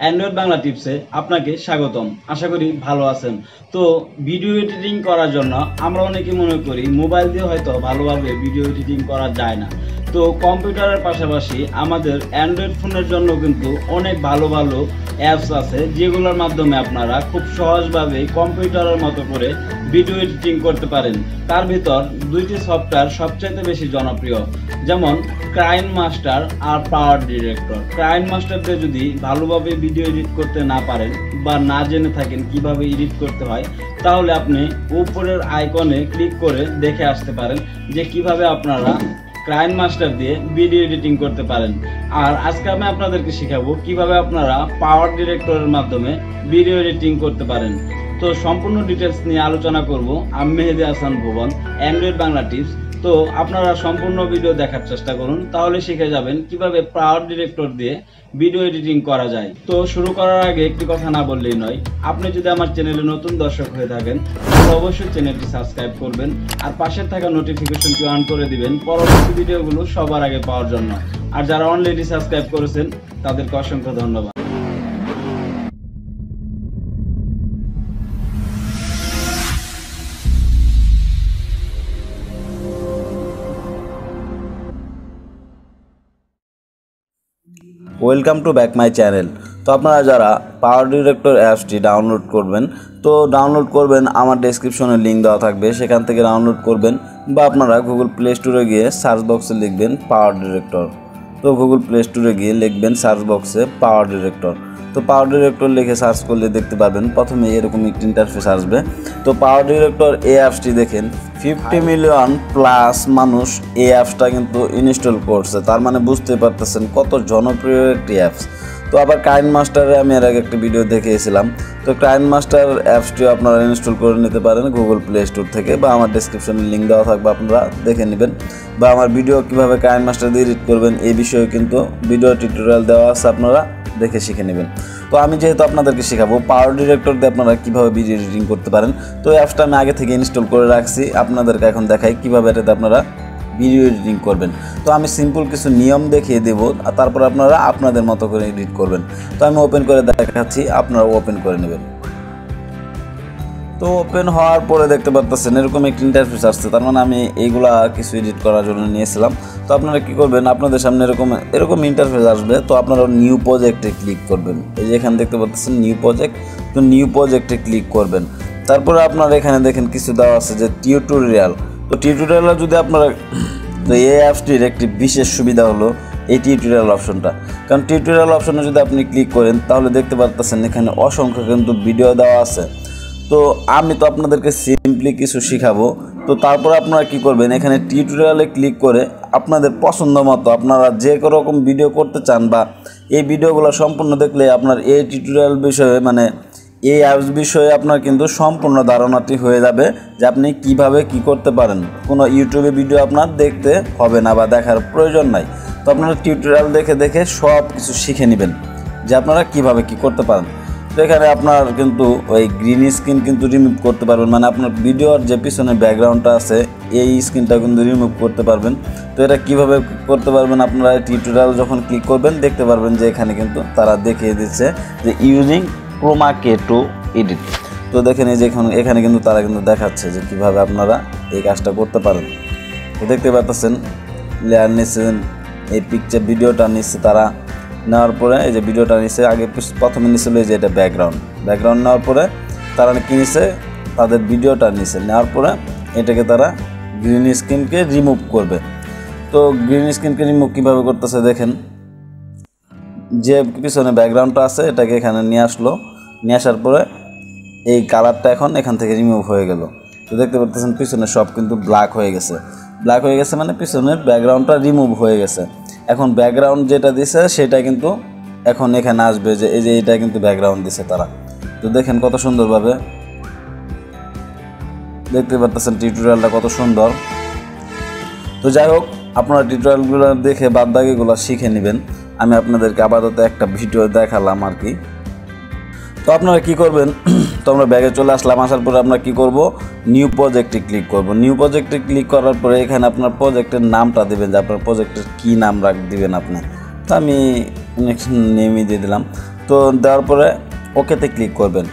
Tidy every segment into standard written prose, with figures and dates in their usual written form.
Android Bangla টিপসে আপনাকে স্বাগতম। আশা করি ভালো আছেন। তো ভিডিও এডিটিং করার জন্য আমরা অনেকে মনে করি মোবাইল দিয়ে হয়তো ভালোভাবে ভিডিও এডিটিং করা যায় না। তো কম্পিউটারের পাশাপাশি আমাদের অ্যান্ড্রয়েড ফোনের জন্য কিন্তু অনেক ভালো ভালো অ্যাপস আছে, যেগুলোর মাধ্যমে আপনারা খুব সহজভাবে কম্পিউটারের মতো করে ভিডিও এডিটিং করতে পারেন। তার ভিতর দুইটি সফটওয়্যার সবচাইতে বেশি জনপ্রিয়, যেমন কাইনমাস্টার আর পাওয়ার ডিরেক্টর। কাইনমাস্টার দিয়ে যদি ভালোভাবে ভিডিও এডিট করতে না পারেন বা না জেনে থাকেন কিভাবে এডিট করতে হয়, তাহলে আপনি উপরের আইকনে ক্লিক করে দেখে আসতে পারেন যে কিভাবে আপনারা কাইনমাস্টার দিয়ে ভিডিও এডিটিং করতে পারেন। আর আজকে আমি আপনাদেরকে শেখাবো কিভাবে আপনারা পাওয়ার ডিরেক্টরের মাধ্যমে ভিডিও এডিটিং করতে পারেন। তো সম্পূর্ণ ডিটেলস নিয়ে আলোচনা করব আমি মেহেদি হাসান ভুবন, অ্যান্ড্রয়েড বাংলা টিপস। তো আপনারা সম্পূর্ণ ভিডিও দেখার চেষ্টা করুন, তাহলে শিখে যাবেন কিভাবে পাওয়ার ডিরেক্টর দিয়ে ভিডিও এডিটিং করা যায়। তো শুরু করার আগে একটি কথা না বললেই নয়, আপনি যদি আমার চ্যানেলে নতুন দর্শক হয়ে থাকেন তাহলে অবশ্যই চ্যানেলটি সাবস্ক্রাইব করবেন আর পাশে থাকা নোটিফিকেশনটি অন করে দিবেন পরবর্তী ভিডিওগুলো সবার আগে পাওয়ার জন্য। আর যারা অলরেডি সাবস্ক্রাইব করেছেন তাদেরকে অসংখ্য ধন্যবাদ। Welcome to back my channel. তো আপনারা যারা পাওয়ার ডিরেক্টর অ্যাপসটি ডাউনলোড করবেন, তো ডাউনলোড করবেন আমার ডেসক্রিপশনে লিঙ্ক দেওয়া থাকবে, সেখান থেকে ডাউনলোড করবেন। বা আপনারা গুগল প্লে স্টোরে গিয়ে সার্চ বক্সে লিখবেন পাওয়ার ডিরেক্টর। তো গুগল প্লে স্টোরে গিয়ে লিখবেন সার্চ বক্সে পাওয়ার ডিরেক্টর। তো পাওয়ার ডিরেক্টর লিখে সার্চ করলে দেখতে পাবেন প্রথমে এরকম একটি ইন্টারফেস আসবে। তো পাওয়ার ডিরেক্টর এই অ্যাপসটি দেখেন 50 মিলিয়ন প্লাস মানুষ এই অ্যাপসটা কিন্তু ইনস্টল করছে। তার মানে বুঝতে পারতেছেন কত জনপ্রিয় একটি অ্যাপস। তো আবার কাইনমাস্টারে আমি এর আগে একটা ভিডিও দেখিয়েছিলাম। তো কাইনমাস্টার অ্যাপসটিও আপনারা ইনস্টল করে নিতে পারেন গুগল প্লে স্টোর থেকে, বা আমার ডেসক্রিপশনে লিঙ্ক দেওয়া থাকবে, আপনারা দেখে নেবেন। বা আমার ভিডিও কীভাবে কাইনমাস্টার দিয়ে এডিট করবেন এই বিষয়ে কিন্তু ভিডিও টিউটোরিয়াল দেওয়া আছে, আপনারা দেখে শিখে নেবেন। তো আমি যেহেতু আপনাদেরকে শেখাবো পাওয়ার ডিরেক্টর দিয়ে আপনারা কীভাবে ভিডিও এডিটিং করতে পারেন, তো এই অ্যাপসটা আমি আগে থেকে ইনস্টল করে রাখছি। আপনাদেরকে এখন দেখাই কীভাবে এটাতে আপনারা ভিডিও এডিটিং করবেন। তো আমি সিম্পল কিছু নিয়ম দেখিয়ে দেব, তারপর আপনারা আপনাদের মতো করে এডিট করবেন। তো আমি ওপেন করে দেখাচ্ছি, আপনারা ওপেন করে নেবেন। তো ওপেন হওয়ার পরে দেখতে পাচ্ছেন এরকম একটি ইন্টারফেস আসছে। তার মানে আমি এইগুলা কিছু এডিট করার জন্য নিয়েছিলাম। তো আপনারা কী করবেন, আপনাদের সামনে এরকম ইন্টারফেস আসবে। তো আপনারা নিউ প্রজেক্টে ক্লিক করবেন। এই যে এখানে দেখতে পাচ্ছেন নিউ প্রজেক্ট, তো নিউ প্রজেক্টে ক্লিক করবেন। তারপরে আপনারা এখানে দেখেন কিছু দেওয়া আছে যে টিউটোরিয়াল। তো টিউটোরিয়ালে যদি আপনারা, তো এই অ্যাপসটির একটি বিশেষ সুবিধা হলো এই টিউটোরিয়াল অপশনটা। কারণ টিউটোরিয়াল অপশনে যদি আপনি ক্লিক করেন তাহলে দেখতে পাচ্ছেন এখানে অসংখ্য কিন্তু ভিডিও দেওয়া আছে। তো আমি তো আপনাদেরকে সিম্পলি কিছু শিখাবো। তো তারপর আপনারা কি করবেন, এখানে টিউটোরিয়ালে ক্লিক করে আপনাদের পছন্দ মতো আপনারা যে রকম ভিডিও করতে চান বা এই ভিডিওগুলো সম্পূর্ণ দেখলে আপনার এই টিউটোরিয়াল বিষয়ে, মানে এই অ্যাপস বিষয়ে আপনার কিন্তু সম্পূর্ণ ধারণাটি হয়ে যাবে যে আপনি কিভাবে কি করতে পারেন। কোনো ইউটিউবে ভিডিও আপনার দেখতে হবে না বা দেখার প্রয়োজন নাই। তো আপনারা টিউটোরিয়াল দেখে দেখে সব কিছু শিখে নেবেন যে আপনারা কিভাবে কি করতে পারেন। তো এখানে আপনার কিন্তু ওই গ্রিন স্ক্রিন কিন্তু রিমুভ করতে পারবেন, মানে আপনার ভিডিওর যে পিছনে ব্যাকগ্রাউন্ডটা আছে এই স্ক্রিনটা কিন্তু রিমুভ করতে পারবেন। তো এটা কিভাবে করতে পারবেন, আপনারা টিউটোরিয়াল যখন ক্লিক করবেন দেখতে পারবেন যে এখানে কিন্তু তারা দেখিয়ে দিচ্ছে যে ইউজিং ক্রোমা কে টু এডিট। তো দেখেন এই যে এখানে কিন্তু তারা কিন্তু দেখাচ্ছে যে কিভাবে আপনারা এই কাজটা করতে পারেন। তো দেখতে পাচ্ছেন লেয়ার নিচ্ছেন, এই পিকচার ভিডিওটা নিচ্ছে তারা। নেওয়ার পরে এই যে ভিডিওটা নিচ্ছে, আগে প্রথমে নিচ্ছিল এই যে এটা ব্যাকগ্রাউন্ড নেওয়ার পরে তারা কী নিচ্ছে, তাদের ভিডিওটা নিচ্ছে। নেওয়ার পরে এটাকে তারা গ্রিন স্ক্রিনকে রিমুভ করবে। তো গ্রিন স্ক্রিনকে রিমুভ কীভাবে করতেছে দেখেন, যে পিছনে ব্যাকগ্রাউন্ডটা আছে এটাকে এখানে নিয়ে আসলো, নিয়ে আসার পরে এই কালারটা এখন এখান থেকে রিমুভ হয়ে গেল। তো দেখতে পাচ্ছেন পিছনে সব কিন্তু ব্ল্যাক হয়ে গেছে। ব্ল্যাক হয়ে গেছে মানে পিছনের ব্যাকগ্রাউন্ডটা রিমুভ হয়ে গেছে। এখন ব্যাকগ্রাউন্ড যেটা দিছে সেটা কিন্তু এখন এখানে আসবে, যে এই যে এটা কিন্তু ব্যাকগ্রাউন্ড দিছে তারা। তো দেখেন কত সুন্দরভাবে দেখতে পাচ্ছেন টিউটোরিয়ালটা কত সুন্দর। তো যাই হোক, আপনারা টিউটোরিয়ালগুলো দেখে বাদ বাকিগুলো শিখে নেবেন। আমি আপনাদেরকে আপাতত একটা ভিডিও দেখালাম আর কি। তো আপনারা কি করবেন, তো আমরা ব্যাগে চলে আসলাম। আসার পরে আমরা কি করব, নিউ প্রজেক্টে ক্লিক করব। নিউ প্রজেক্টে ক্লিক করার পরে এখানে আপনার প্রজেক্টের নামটা দেবেন, যে আপনার প্রজেক্টের কী নাম দিবেন আপনি। তো আমি নেমই দিয়ে দিলাম। তো দেওয়ার পরে ওকেতে ক্লিক করবেন।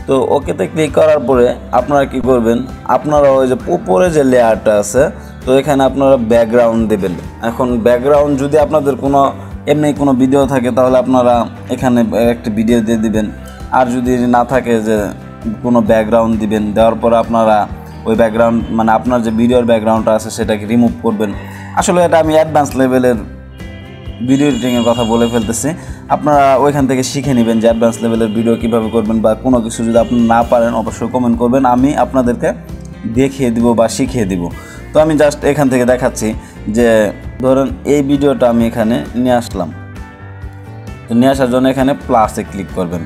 তো ওকেতে ক্লিক করার পরে আপনারা কি করবেন, আপনারা ওই যে উপরে যে লেয়ারটা আছে তো এখানে আপনারা ব্যাকগ্রাউন্ড দেবেন। এখন ব্যাকগ্রাউন্ড যদি আপনাদের কোনো এমনি কোনো ভিডিও থাকে তাহলে আপনারা এখানে একটা ভিডিও দিয়ে দিবেন, আর যদি না থাকে যে কোনো ব্যাকগ্রাউন্ড দিবেন। দেওয়ার পরে আপনারা ওই ব্যাকগ্রাউন্ড মানে আপনার যে ভিডিওর ব্যাকগ্রাউন্ডটা আছে সেটাকে রিমুভ করবেন। আসলে এটা আমি অ্যাডভান্স লেভেলের ভিডিও এডিটিংয়ের কথা বলে ফেলতেছি, আপনারা ওইখান থেকে শিখে নেবেন যে অ্যাডভান্স লেভেলের ভিডিও কীভাবে করবেন, বা কোনো কিছু যদি আপনি না পারেন অবশ্যই কমেন্ট করবেন, আমি আপনাদেরকে দেখিয়ে দিব বা শিখিয়ে দিব। তো আমি জাস্ট এখান থেকে দেখাচ্ছি যে ধরেন এই ভিডিওটা আমি এখানে নিয়ে আসলাম। তো নিয়ে আসার জন্য এখানে প্লাসে ক্লিক করবেন,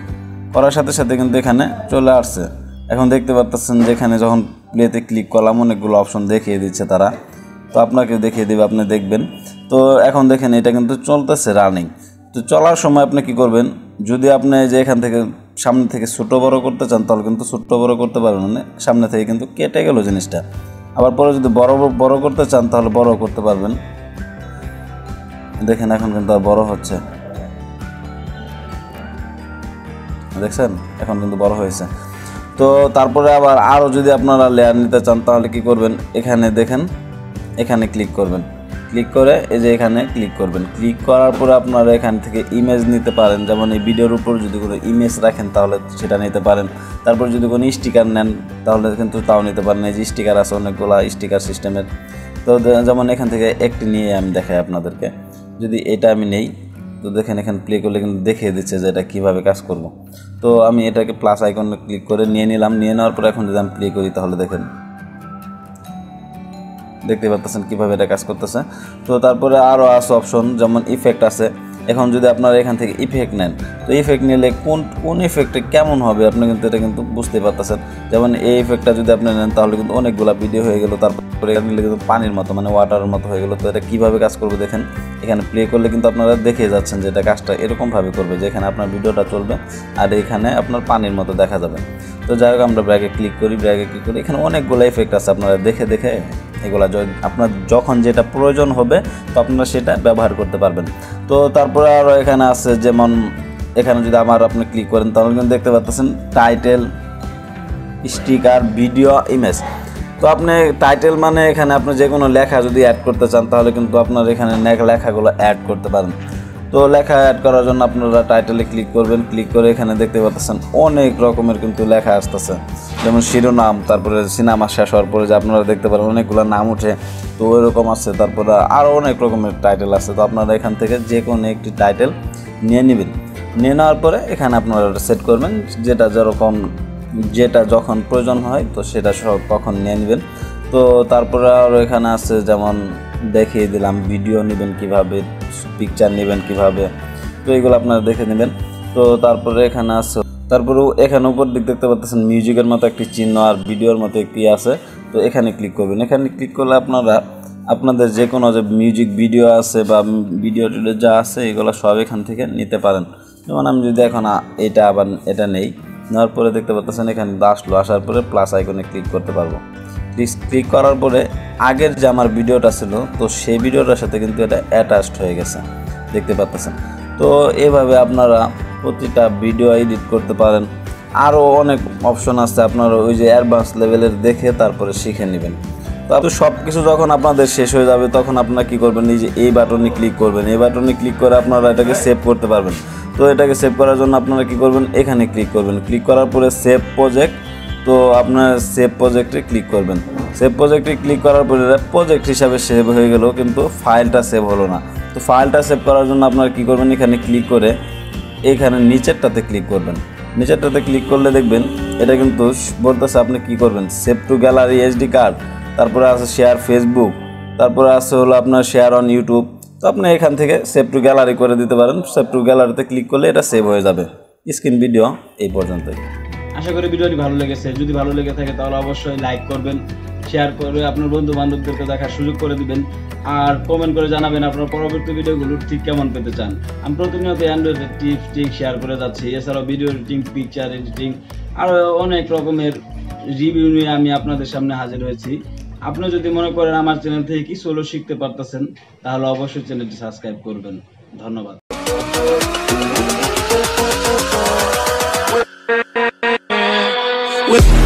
করার সাথে সাথে কিন্তু এখানে চলে আসছে। এখন দেখতে পাচ্ছেন যে এখানে যখন প্লেতে ক্লিক করলাম অনেকগুলো অপশন দেখিয়ে দিচ্ছে তারা, তো আপনাকে দেখিয়ে দেবে, আপনি দেখবেন। তো এখন দেখেন এটা কিন্তু চলতেছে রানিং। তো চলার সময় আপনি কি করবেন, যদি আপনি যে এখান থেকে সামনে থেকে ছোটো বড় করতে চান তাহলে কিন্তু ছোটো বড় করতে পারবেন, মানে সামনে থেকে কিন্তু কেটে গেল জিনিসটা। আবার পরে যদি বড় করতে চান তাহলে বড় করতে পারবেন। দেখেন এখন কিন্তু আর বড় হচ্ছে, দেখছেন এখন কিন্তু বড় হয়েছে। তো তারপরে আবার আরও যদি আপনারা লেয়ার নিতে চান তাহলে কি করবেন, এখানে দেখেন এখানে ক্লিক করবেন, ক্লিক করে এই যে এখানে ক্লিক করবেন। ক্লিক করার পরে আপনারা এখান থেকে ইমেজ নিতে পারেন, যেমন এই ভিডিওর উপর যদি কোনো ইমেজ রাখেন তাহলে সেটা নিতে পারেন। তারপর যদি কোনো স্টিকার নেন তাহলে কিন্তু তাও নিতে পারেন। এই যে স্টিকার আছে অনেকগুলো স্টিকার সিস্টেমের, তো যেমন এখান থেকে একটি নিয়ে আমি দেখাই আপনাদেরকে। যদি এটা আমি নেই তো দেখেন এখানে প্লে করলে কিন্তু দেখিয়ে দিচ্ছে যে এটা কীভাবে কাজ করব। তো আমি এটাকে প্লাস আইকনে ক্লিক করে নিয়ে নিলাম। নিয়ে নেওয়ার পর এখন যদি আমি প্লে করি তাহলে দেখেন দেখতে পাচ্ছেন কীভাবে এটা কাজ করতেছে। তো তারপরে আরও আছে অপশন, যেমন ইফেক্ট আছে। এখন যদি আপনারা এখান থেকে ইফেক্ট নেন তো ইফেক্ট নিলে কোন ইফেক্টে কেমন হবে আপনি কিন্তু এটা কিন্তু বুঝতে পারতেছেন। যেমন এই ইফেক্টটা যদি আপনি নেন তাহলে কিন্তু অনেকগুলো ভিডিও হয়ে গেল, তারপরে এটা নিলে কিন্তু পানির মতো মানে ওয়াটারের মতো হয়ে গেল। তো এটা কীভাবে কাজ করবে দেখেন, এখানে প্লে করলে কিন্তু আপনারা দেখে যাচ্ছেন যে এটা কাজটা এরকমভাবে করবে যে এখানে আপনার ভিডিওটা চলবে আর এখানে আপনার পানির মতো দেখা যাবে। তো যাই হোক আমরা ব্র্যাকে ক্লিক করি, এখানে অনেকগুলো ইফেক্ট আছে, আপনারা দেখে এগুলা আপনার যখন যেটা প্রয়োজন হবে তো আপনারা সেটা ব্যবহার করতে পারবেন। তো তারপরে আরও এখানে আছে, যেমন এখানে যদি আপনি ক্লিক করেন তাহলে কিন্তু দেখতে পাচ্ছেন টাইটেল, স্টিকার, ভিডিও, ইমেজ। তো আপনি টাইটেল মানে এখানে আপনি যে কোনো লেখা যদি অ্যাড করতে চান তাহলে কিন্তু আপনার এখানে লেখাগুলো অ্যাড করতে পারেন। তো লেখা অ্যাড করার জন্য আপনারা টাইটেলে ক্লিক করবেন, ক্লিক করে এখানে দেখতে পাচ্ছেন অনেক রকমের কিন্তু লেখা আসতেছে, যেমন শিরোনাম, তারপরে সিনেমা শেষ হওয়ার পরে যে আপনারা দেখতে পারেন অনেকগুলো নাম উঠে, তো ওইরকম আছে। তারপরে আরও অনেক রকমের টাইটেল আছে। তো আপনারা এখান থেকে যে কোনো একটি টাইটেল নিয়ে নেবেন। নিয়ে নেওয়ার পরে এখানে আপনারা সেট করবেন, যেটা যখন প্রয়োজন হয় তো সেটা সব তখন নিয়ে নেবেন। তো তারপরে আরও এখানে আছে, যেমন দেখিয়ে দিলাম ভিডিও নেবেন কিভাবে, পিকচার নেবেন কিভাবে, তো এগুলো আপনারা দেখে নেবেন। তো তারপরে এখানে আছে, তারপরেও এখানে উপর দিক দেখতে পাচ্ছেন মিউজিকের মতো একটি চিহ্ন আর ভিডিওর মতো একটি আছে। তো এখানে ক্লিক করবেন। এখানে ক্লিক করলে আপনারা আপনাদের যে কোনো যে মিউজিক ভিডিও আছে বা ভিডিও যা আছে এগুলো সব এখান থেকে নিতে পারেন। যেমন আমি যদি এখন এটা আবার এটা নেই, নেওয়ার পরে দেখতে পাচ্ছেন এখানে আসার পরে প্লাস আইকনে ক্লিক করতে পারবো। ক্লিক করার পরে আগের যে আমার ভিডিওটা ছিল তো সেই ভিডিওটার সাথে কিন্তু এটা অ্যাটাচড হয়ে গেছে, দেখতে পাচ্ছেন। তো এভাবে আপনারা প্রতিটা ভিডিও এডিট করতে পারেন। আরও অনেক অপশন আছে, আপনারা ওই যে অ্যাডভান্স লেভেলের দেখে তারপরে শিখে নেবেন। তো সব কিছু যখন আপনাদের শেষ হয়ে যাবে তখন আপনারা কী করবেন, এই যে এই বাটনে ক্লিক করবেন। এই বাটনে ক্লিক করে আপনারা এটাকে সেভ করতে পারবেন। তো এটাকে সেভ করার জন্য আপনারা কী করবেন, এখানে ক্লিক করবেন। ক্লিক করার পরে সেভ প্রজেক্ট, তো আপনার সেভ প্রজেক্টে ক্লিক করবেন। সেভ প্রজেক্টে ক্লিক করার পরে প্রজেক্ট হিসাবে সেভ হয়ে গেল, কিন্তু ফাইলটা সেভ হলো না। তো ফাইলটা সেভ করার জন্য আপনারা কী করবেন, এখানে ক্লিক করে এখানে নিচেরটাতে ক্লিক করবেন। নিচেরটাতে ক্লিক করলে দেখবেন এটা কিন্তু বলতেছে আপনি কী করবেন, save two gallery, SD card, তারপরে আছে শেয়ার ফেসবুক, তারপরে আছে হলো আপনার শেয়ার অন ইউটিউব। তো আপনি এখান থেকে সেভ টু গ্যালারি করে দিতে পারেন। সেভ টু গ্যালারিতে ক্লিক করলে এটা সেভ হয়ে যাবে। স্ক্রিন ভিডিও এই পর্যন্তই। আশা করি ভিডিওটি ভালো লেগেছে। যদি ভালো লেগে থাকে তাহলে অবশ্যই লাইক করবেন, শেয়ার করে আপনার বন্ধু বান্ধবদেরকে দেখার সুযোগ করে দিবেন, আর কমেন্ট করে জানাবেন আপনার পরবর্তী ভিডিওগুলো ঠিক কেমন পেতে চান। আমি প্রতিনিয়ত অ্যান্ড্রয়েডের টিপস শেয়ার করে যাচ্ছি। এছাড়াও ভিডিও এডিটিং, পিকচার এডিটিং, আরও অনেক রকমের রিভিউ নিয়ে আমি আপনাদের সামনে হাজির হয়েছি। আপনি যদি মনে করেন আমার চ্যানেল থেকে কিছু হলেও শিখতে পারতেছেন তাহলে অবশ্যই চ্যানেলটি সাবস্ক্রাইব করবেন। ধন্যবাদ। with